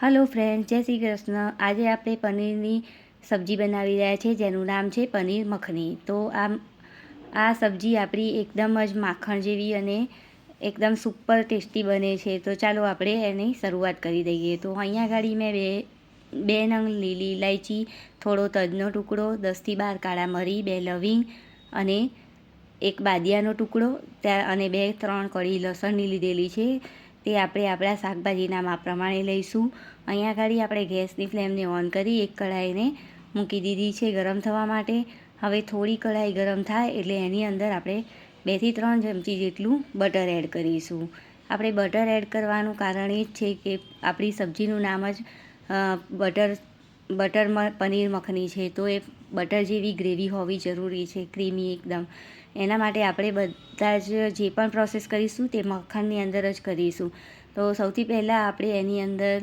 Hello friend, જય શ્રી કૃષ્ણ. આજે આપણે પનીરની સબ્જી બનાવી રહ્યા છીએ જેનું નામ છે પનીર મખની. તો આ સબ્જી આપણી એકદમ જ માખણ જેવી અને એકદમ સુપર ટેસ્ટી બને છે. તો ચાલો આપણે એની શરૂઆત કરી દઈએ. તો અહીંયા આગળ મેં બે નંગ લીલી ઇલાયચી, થોડો તજનો ટુકડો, 10થી 12 કાળા મરી, 2 લવિંગ અને એક બાદિયાનો ટુકડો અને 2-3 કળી લસણની લીધેલી છે. તે આપણે આપણા શાકભાજીના માપ પ્રમાણે લઈશું. અહીંયા આગળ આપણે ગેસની ફ્લેમને ઓન કરી એક કઢાઈને મૂકી દીધી છે ગરમ થવા માટે. હવે થોડી કઢાઈ ગરમ થાય એટલે એની અંદર આપણે 2થી 3 ચમચી જેટલું બટર એડ કરીશું. આપણે બટર એડ કરવાનું કારણ એ જ છે કે આપણી સબ્જીનું નામ જ બટર પનીર મખની છે. તો એ બટર જેવી ગ્રેવી હોવી જરૂરી છે, ક્રીમી એકદમ. એના માટે આપણે બધા જ જે પણ પ્રોસેસ કરીશું તે મખણની અંદર જ કરીશું. તો સૌથી પહેલાં આપણે એની અંદર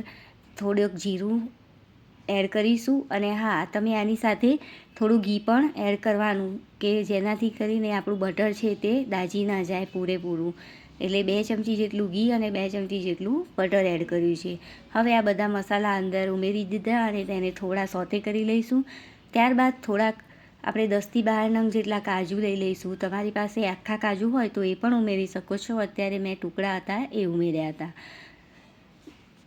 થોડુંક જીરું એડ કરીશું અને હા, તમે આની સાથે થોડું ઘી પણ એડ કરવાનું કે જેનાથી કરીને આપણું બટર છે તે દાજી ના જાય પૂરેપૂરું. એટલે 2 ચમચી જેટલું ઘી અને 2 ચમચી જેટલું બટર એડ કર્યું છે. હવે આ બધા મસાલા અંદર ઉમેરી દીધા અને તેને થોડા સોતે કરી લઈશું. ત્યારબાદ થોડાક આપણે 10થી 12 નંગ જેટલા કાજુ લઈ લઈશું. તમારી પાસે આખા કાજુ હોય તો એ પણ ઉમેરી શકો છો. અત્યારે મેં ટુકડા હતા એ ઉમેર્યા હતા.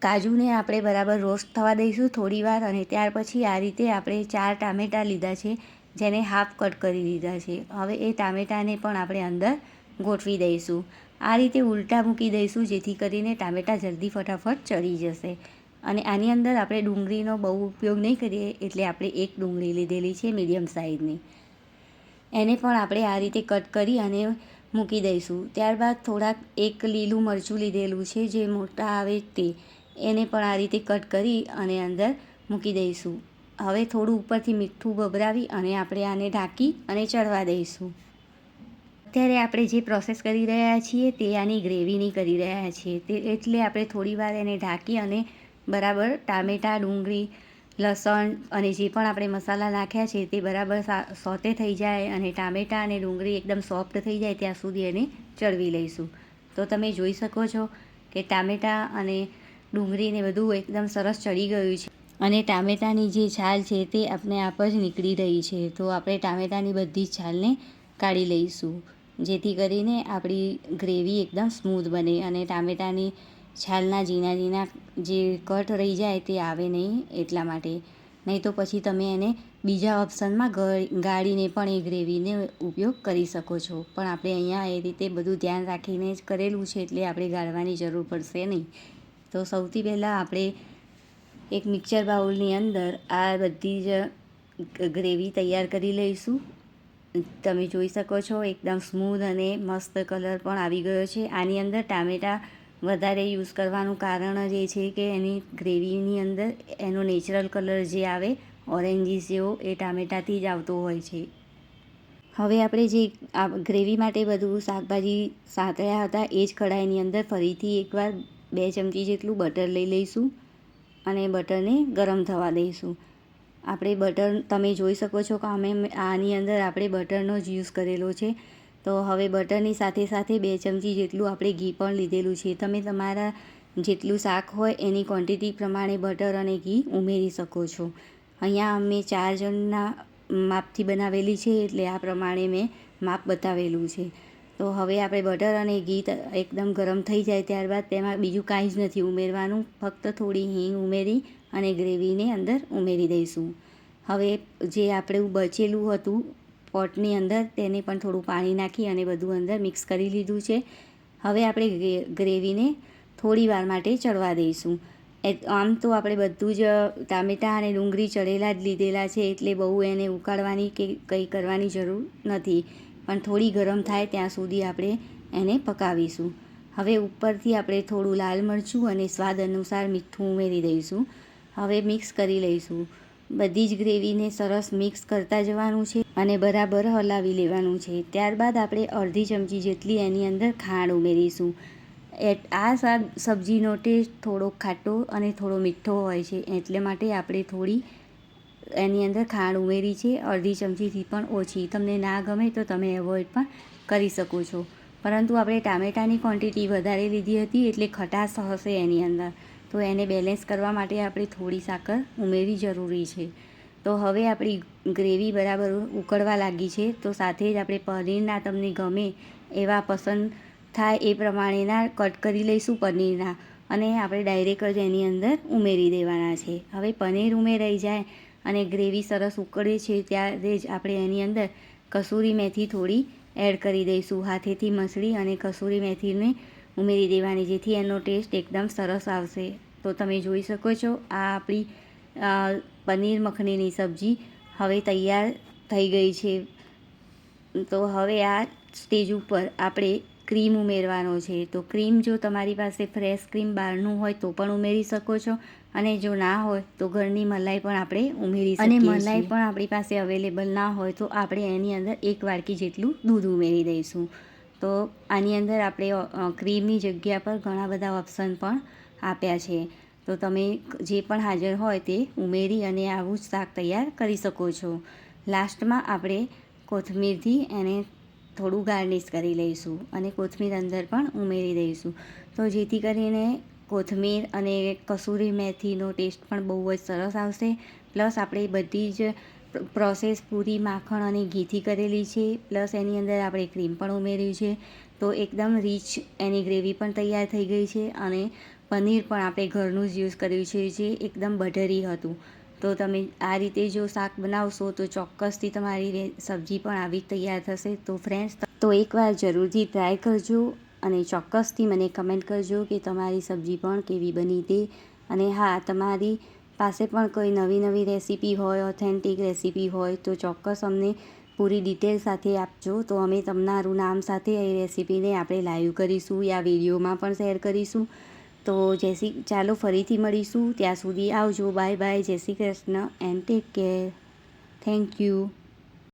કાજુને આપણે બરાબર રોસ્ટ થવા દઈશું થોડીવાર અને ત્યાર પછી આ રીતે આપણે 4 ટામેટાં લીધા છે જેને હાફ કટ કરી દીધા છે. હવે એ ટામેટાને પણ આપણે અંદર ગોઠવી દઈશું. આ રીતે ઉલટા મૂકી દઈશું જેથી કરીને ટામેટાં જલ્દી ફટાફટ ચડી જશે. અને આની અંદર આપણે ડુંગળીનો બહુ ઉપયોગ નહીં કરીએ એટલે આપણે એક ડુંગળી લીધેલી છે મીડિયમ સાઇઝની. એને પણ આપણે આ રીતે કટ કરી અને મૂકી દઈશું. ત્યારબાદ થોડાક એક લીલું મરચું લીધેલું છે જે મોટા આવે તે, એને પણ આ રીતે કટ કરી અને અંદર મૂકી દઈશું. હવે થોડું ઉપરથી મીઠું ભભરાવી અને આપણે આને ઢાંકી અને ચડવા દઈશું. અત્યારે આપણે જે પ્રોસેસ કરી રહ્યા છીએ તે આની ગ્રેવીની કરી રહ્યા છીએ. એટલે આપણે થોડીવાર એને ઢાંકી અને બરાબર ટામેટાં, ડુંગળી, લસણ અને જે પણ આપણે મસાલા નાખ્યા છે તે બરાબર સોતે થઈ જાય અને ટામેટાં અને ડુંગળી એકદમ સોફ્ટ થઈ જાય ત્યાં સુધી એને ચડવી લઈશું. તો તમે જોઈ શકો છો કે ટામેટાં અને ડુંગળીને બધું એકદમ સરસ ચડી ગયું છે અને ટામેટાની જે છાલ છે તે આપણે આપ જ નીકળી રહી છે. તો આપણે ટામેટાની બધી જ છાલને કાઢી લઈશું જેથી કરીને આપણી ગ્રેવી એકદમ સ્મૂથ બને અને ટામેટાની છાલના ઝીણા જે કટ રહી જાય તે આવે નહીં એટલા માટે. નહીં તો પછી તમે એને બીજા ઓપ્શનમાં ગાળીને પણ એ ગ્રેવીને ઉપયોગ કરી શકો છો. પણ આપણે અહીંયા એ રીતે બધું ધ્યાન રાખીને જ કરેલું છે એટલે આપણે ગાળવાની જરૂર પડશે નહીં. તો સૌથી પહેલાં આપણે એક મિક્સર બાઉલની અંદર આ બધી જ ગ્રેવી તૈયાર કરી લઈશું. તમે જોઈ શકો છો એકદમ સ્મૂથ અને મસ્ત કલર પણ આવી ગયો છે. આની અંદર ટામેટાં વધારે યુઝ કરવાનું કારણ જ એ છે કે એની ગ્રેવીની અંદર એનો નેચરલ કલર જે આવે ઓરેન્જીસ જેવો એ ટામેટાથી જ આવતો હોય છે. હવે આપણે જે આ ગ્રેવી માટે બધું શાકભાજી સાંતળ્યા હતા એ જ કઢાઈની અંદર ફરીથી એકવાર 2 ચમચી જેટલું બટર લઈ લઈશું અને બટરને ગરમ થવા દઈશું. આપણે બટર તમે જોઈ શકો છો કે આની અંદર આપણે બટરનો જ યુઝ કરેલો છે. તો હવે બટરની સાથે સાથે 2 ચમચી જેટલું આપણે ઘી પણ લીધેલું છે. તમે તમારા જેટલું શાક હોય એની ક્વોન્ટિટી પ્રમાણે બટર અને ઘી ઉમેરી શકો છો. અહીંયા અમે 4 જણના માપથી બનાવેલી છે એટલે આ પ્રમાણે મેં માપ બતાવેલું છે. તો હવે આપણે બટર અને ઘી એકદમ ગરમ થઈ જાય ત્યારબાદ તેમાં બીજું કાંઈ જ નથી ઉમેરવાનું. ફક્ત થોડી હિંગ ઉમેરી અને ગ્રેવીને અંદર ઉમેરી દઈશું. હવે જે આપણે બચેલું હતું પોટની અંદર તેને પણ થોડું પાણી નાખી અને બધું અંદર મિક્સ કરી લીધું છે. હવે આપણે ગ્રેવીને થોડી વાર માટે ચડવા દઈશું. આમ તો આપણે બધું જ ટામેટાં અને ડુંગળી ચડેલા જ લીધેલા છે એટલે બહુ એને ઉકાળવાની કે કંઈ કરવાની જરૂર નથી. પણ થોડી ગરમ થાય ત્યાં સુધી આપણે એને પકાવીશું. હવે ઉપરથી આપણે થોડું લાલ મરચું અને સ્વાદ અનુસાર મીઠું ઉમેરી દઈશું. હવે મિક્સ કરી લઈશું. બધી જ ગ્રેવીને સરસ મિક્સ કરતા જવાનું છે અને બરાબર હલાવી લેવાનું છે. ત્યારબાદ આપણે અડધી ચમચી જેટલી એની અંદર ખાંડ ઉમેરીશું. આ સબ્જીનો ટેસ્ટ થોડો ખાટો અને થોડો મીઠો હોય છે એટલે માટે આપણે થોડી એની અંદર ખાંડ ઉમેરી છે, અડધી ચમચીથી પણ ઓછી. તમને ના ગમે તો તમે એવોઈડ પણ કરી શકો છો. પરંતુ આપણે ટામેટાની ક્વોન્ટિટી વધારે લીધી હતી એટલે ખટાશ હશે એની અંદર. તો એને બેલેન્સ કરવા માટે આપણે થોડી સાકર ઉમેરવી જરૂરી છે. તો હવે આપણી ગ્રેવી બરાબર ઉકળવા લાગી છે, તો સાથે જ આપણે પનીરના તમને ગમે એવા પસંદ થાય એ પ્રમાણેના કટ કરી લઈશું પનીરના, અને આપણે ડાયરેક્ટ જ એની અંદર ઉમેરી દેવાના છે. હવે પનીર ઉમેરાઈ જાય અને ગ્રેવી સરસ ઉકળે છે ત્યારે જ આપણે એની અંદર કસૂરી મેથી થોડી એડ કરી દઈશું. હાથેથી મસળી અને કસૂરી મેથીને ઉમેરી દેવાની, જેથી એનો ટેસ્ટ એકદમ સરસ આવશે. તો તમે જોઈ શકો છો આ આપણી પનીર મખનીની સબ્જી હવે તૈયાર થઈ ગઈ છે. તો હવે આ સ્ટેજ ઉપર આપણે ક્રીમ ઉમેરવાનો છે. તો ક્રીમ જો તમારી પાસે ફ્રેશ ક્રીમ બહારનું હોય તો પણ ઉમેરી શકો છો, અને જો ના હોય તો ઘરની મલાઈ પણ આપણે ઉમેરી શકીએ છીએ. અને મલાઈ પણ આપણી પાસે અવેલેબલ ના હોય તો આપણે એની અંદર 1 વાટકી જેટલું દૂધ ઉમેરી દઈશું. તો આની અંદર આપણે ક્રીમની જગ્યા પર ઘણા બધા ઓપ્શન પણ આપ્યા છે. તો તમે જે પણ હાજર હોય તે ઉમેરી અને આવું જ શાક તૈયાર કરી શકો છો. લાસ્ટમાં આપણે કોથમીરથી એને થોડું ગાર્નિશ કરી લઈશું અને કોથમીર અંદર પણ ઉમેરી દઈશું. તો જેથી કરીને કોથમીર અને કસૂરી મેથીનો ટેસ્ટ પણ બહુ જ સરસ આવશે. પ્લસ આપણે બધી જ પ્રોસેસ પૂરી માખણ અને ઘીથી કરેલી છે, પ્લસ એની અંદર આપણે ક્રીમ પણ ઉમેર્યું છે. તો એકદમ રીચ એની ગ્રેવી પણ તૈયાર થઈ ગઈ છે, અને પનીર પણ આપણે ઘરનું જ યુઝ કર્યું છે, જે એકદમ બટરી હતું. તો તમે આ રીતે જો શાક બનાવશો તો ચોક્કસથી તમારી સબ્જી પણ આવી જ તૈયાર થશે. તો ફ્રેન્ડ્સ, તો એકવાર જરૂરથી ટ્રાય કરજો અને ચોક્કસથી મને કમેન્ટ કરજો કે તમારી સબ્જી પણ કેવી બની તે. અને હા, તમારી પાસે પણ કોઈ નવી રેસીપી હોય, ઓથેન્ટિક રેસીપી હોય તો ચોક્કસ અમને પૂરી ડિટેલ સાથે આપજો. તો અમે તમારું નામ સાથે એ રેસીપીને આપણે લાઈવ કરીશું, યા વિડીયોમાં પણ શેર કરીશું. તો ચાલો ફરીથી મળીશું. ત્યાં સુધી આવજો. Bye bye. જય Shri Krishna and take care. Thank you.